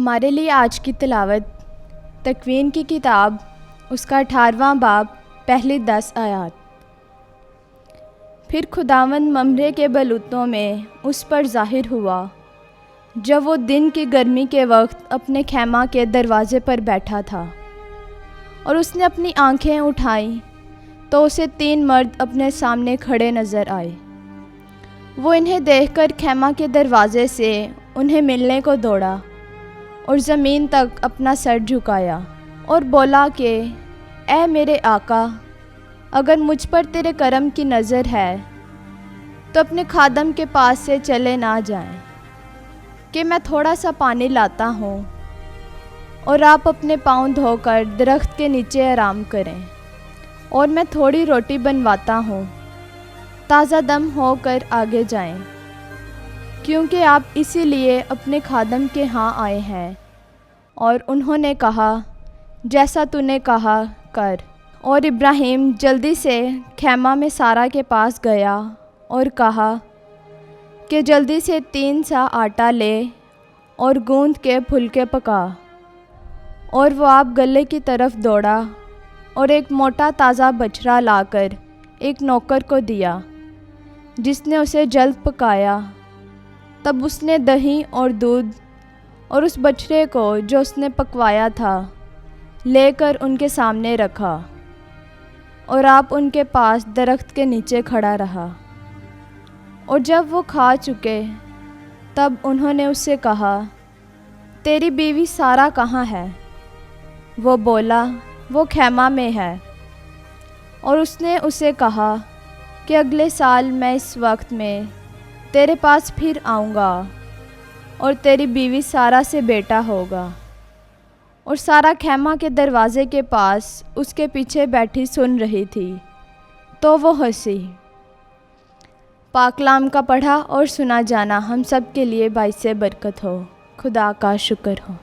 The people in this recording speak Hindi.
हमारे लिए आज की तिलावत तकवीन की किताब उसका 18वां बाब पहली 10 आयात। फिर खुदावंद ममरे के बलूतों में उस पर ज़ाहिर हुआ जब वो दिन की गर्मी के वक्त अपने खैमा के दरवाज़े पर बैठा था, और उसने अपनी आंखें उठाई तो उसे 3 मर्द अपने सामने खड़े नज़र आए। वो इन्हें देखकर खैमा के दरवाज़े से उन्हें मिलने को दौड़ा और ज़मीन तक अपना सर झुकाया और बोला कि ऐ मेरे आका, अगर मुझ पर तेरे करम की नज़र है तो अपने खादम के पास से चले ना जाएं, कि मैं थोड़ा सा पानी लाता हूँ और आप अपने पाँव धोकर दरख्त के नीचे आराम करें, और मैं थोड़ी रोटी बनवाता हूँ, ताज़ा दम होकर आगे जाएं, क्योंकि आप इसीलिए अपने खादम के यहाँ आए हैं। और उन्होंने कहा, जैसा तूने कहा कर। और इब्राहिम जल्दी से खैमा में सारा के पास गया और कहा कि जल्दी से 3 सा आटा ले और गूंद के फुलके पका। और वो आप गले की तरफ दौड़ा और एक मोटा ताज़ा बछड़ा लाकर एक नौकर को दिया, जिसने उसे जल्द पकाया। तब उसने दही और दूध और उस बछड़े को जो उसने पकवाया था लेकर उनके सामने रखा, और आप उनके पास दरख्त के नीचे खड़ा रहा। और जब वो खा चुके तब उन्होंने उससे कहा, तेरी बीवी सारा कहाँ है? वो बोला, वो खैमा में है। और उसने उसे कहा कि अगले साल मैं इस वक्त में तेरे पास फिर आऊँगा और तेरी बीवी सारा से बेटा होगा। और सारा खैमा के दरवाज़े के पास उसके पीछे बैठी सुन रही थी, तो वो हंसी। पाकलाम का पढ़ा और सुना जाना हम सब के लिए बाइसे बरकत हो। खुदा का शुक्र हो।